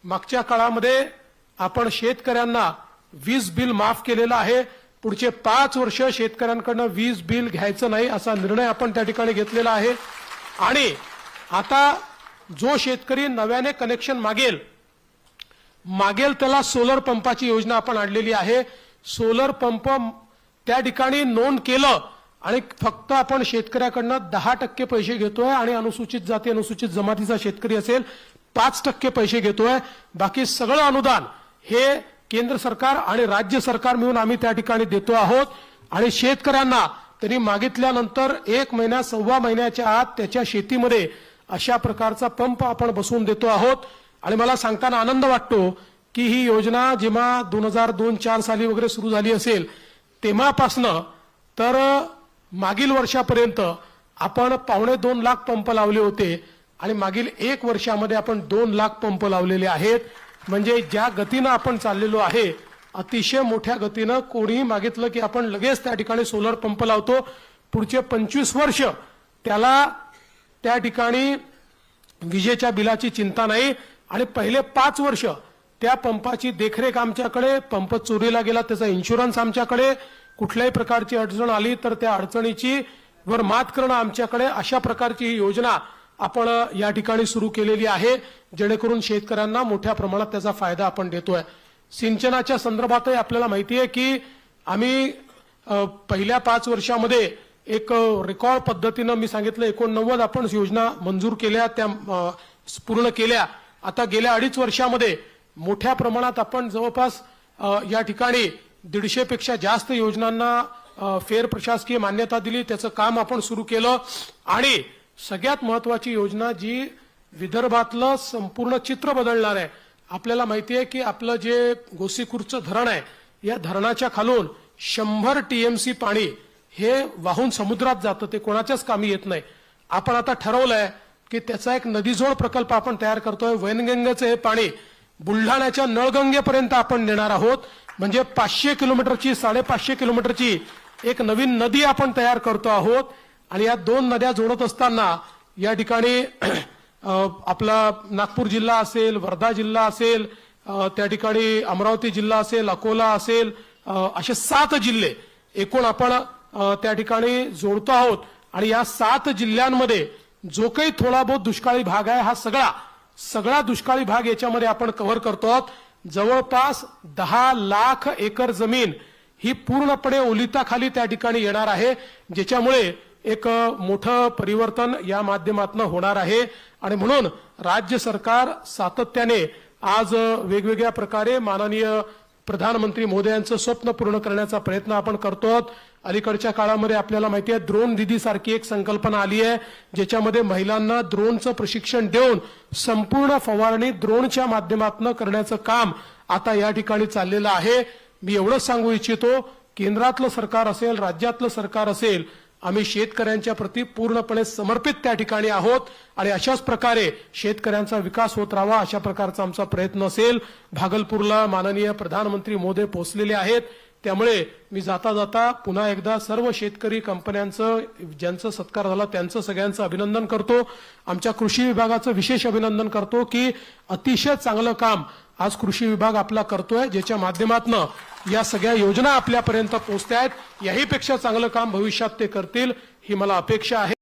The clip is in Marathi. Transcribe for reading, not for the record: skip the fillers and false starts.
मागच्या काळामध्ये आपण शेतकऱ्यांना वीज बिल माफ केलेलं आहे। पुढचे 5 वर्ष शेतकऱ्यांकडून वीज बिल घ्यायचं नाही असा निर्णय आपण त्या ठिकाणी घेतलेला आहे। आणि आता जो शेतकरी नव्याने कनेक्शन मागेल त्याला सोलर पंपाची योजना आपण आणलेली आहे। सोलर पंप त्या ठिकाणी नोंद केलं आणि फक्त आपण शेतकऱ्याकडून 10% पैसे घेतोय आणि अनुसूचित जाती अनुसूचित जमातीचा शेतकरी असेल 5% पैसे घेतोय। बाकी सगळं अनुदान हे केंद्र सरकार आणि राज्य सरकार मिळून आम्ही त्या ठिकाणी देतो आहोत। आणि शेतकऱ्यांना त्यांनी मागितल्यानंतर 1 महिना सव्वा महिन्याच्या आत त्याच्या शेतीमध्ये अशा प्रकारचा पंप आपण बसवून देतो आहोत। आणि मला सांगताना आनंद वाटतो की ही योजना जेव्हा 2002-4 साली वगैरे सुरू झाली असेल तेव्हापासनं तर मागील वर्षापर्यंत आपण 2.25 लाख पंप लावले होते आणि मागील 1 वर्षामध्ये आपण 2 लाख पंप लावलेले आहेत। म्हणजे ज्या गतीनं आपण चाललेलो आहे अतिशय मोठ्या गतीनं कोणीही मागितलं की आपण लगेच त्या ठिकाणी सोलर पंप लावतो। पुढचे 25 वर्ष त्याला त्या ठिकाणी विजेच्या बिलाची चिंता नाही आणि पहिले 5 वर्ष त्या पंपाची देखरेख आमच्याकडे, पंप चोरीला गेला त्याचा इन्शुरन्स आमच्याकडे, कुठल्याही प्रकारची अडचण आली तर त्या अडचणीची वर मात करणं आमच्याकडे, अशा प्रकारची ही योजना आपण या ठिकाणी सुरू केलेली आहे जेणेकरून शेतकऱ्यांना मोठ्या प्रमाणात त्याचा फायदा आपण देतोय। सिंचनाच्या संदर्भातही आपल्याला माहिती आहे की आम्ही पहिल्या 5 वर्षामध्ये एक रेकॉर्ड पद्धतीनं मी सांगितलं 89 आपण योजना मंजूर केल्या, त्या पूर्ण केल्या। आता गेल्या 2.5 वर्षामध्ये मोठ्या प्रमाणात आपण जवळपास या ठिकाणी 150 पेक्षा जास्त योजनांना फेर प्रशासकीय मान्यता दिली, त्याचं काम आपण सुरू केलं। आणि सगळ्यात महत्त्वाची योजना जी विदर्भातलं संपूर्ण चित्र बदलणार आहे, आपल्याला माहिती आहे की आपलं जे गोसीखुर्दचं धरण आहे या धरणाच्या खालून 100 TMC पाणी हे वाहून समुद्रात जातं, ते कोणाच्याच कामी येत नाही। आपण आता ठरवलंय की त्याचा एक नदीजोड प्रकल्प आपण तयार करतोय। वैनगंगेचं हे पाणी बुलढाण्याच्या नळगंगेपर्यंत आपण नेणार आहोत। म्हणजे 500 किलोमीटरची 550 किलोमीटरची एक नवीन नदी आपण तयार करतो आहोत। आणि या 2 नद्या जोडत असताना या ठिकाणी आपला नागपूर जिल्हा असेल, वर्धा जिल्हा असेल, त्या ठिकाणी अमरावती जिल्हा असेल, अकोला असेल, असे 7 जिल्हे एकूण आपण त्या ठिकाणी जोडतो आहोत। आणि या 7 जिल्ह्यांमध्ये जो काही थोडा बहुत दुष्काळी भाग आहे हा सगळा दुष्काळी भाग याच्यामध्ये आपण कव्हर करतो आहोत। जवळपास 10 लाख एकर जमीन ही पूर्णपणे ओलिताखाली त्या ठिकाणी येणार आहे, ज्याच्यामुळे एक मोठं परिवर्तन या माध्यमातून होणार आहे। आणि म्हणून राज्य सरकार सातत्याने आज वेगवेगळ्या प्रकारे माननीय प्रधानमंत्री मोदयांचं स्वप्न पूर्ण करण्याचा प्रयत्न आपण करतो आहोत। अलीकडच्या काळामध्ये आपल्याला माहिती आहे ड्रोन दीदी सारखी एक संकल्पना आली आहे, ज्याच्यामध्ये महिलांना ड्रोनचं प्रशिक्षण देऊन संपूर्ण फवारणी ड्रोनच्या माध्यमातून करण्याचं काम आता या ठिकाणी चाललेलं आहे। मी एवढंच सांगू इच्छितो, केंद्रातलं सरकार असेल, राज्यातलं सरकार असेल, आम्ही शेतकऱ्यांच्या प्रती पूर्णपणे समर्पित त्या ठिकाणी आहोत आणि अशाच प्रकारे शेतकऱ्यांचा विकास होत राहावा अशा प्रकारचा आमचा प्रयत्न असेल। भागलपूरला माननीय प्रधानमंत्री मोदी पोहोचलेले आहेत, त्यामुळे मी जाता जाता पुन्हा एकदा सर्व शेतकरी कंपन्यांचं ज्यांचा सत्कार झाला त्यांचं सगळ्यांचं अभिनंदन करतो। आमच्या कृषी विभागाचं विशेष अभिनंदन करतो की अतिशय चांगलं काम आज कृषी विभाग आपला करतोय, ज्याच्या माध्यमातून या सगळ्या योजना आपल्यापर्यंत पोहोचतायत। याहीपेक्षा चांगलं काम भविष्यात ते करतील ही मला अपेक्षा आहे।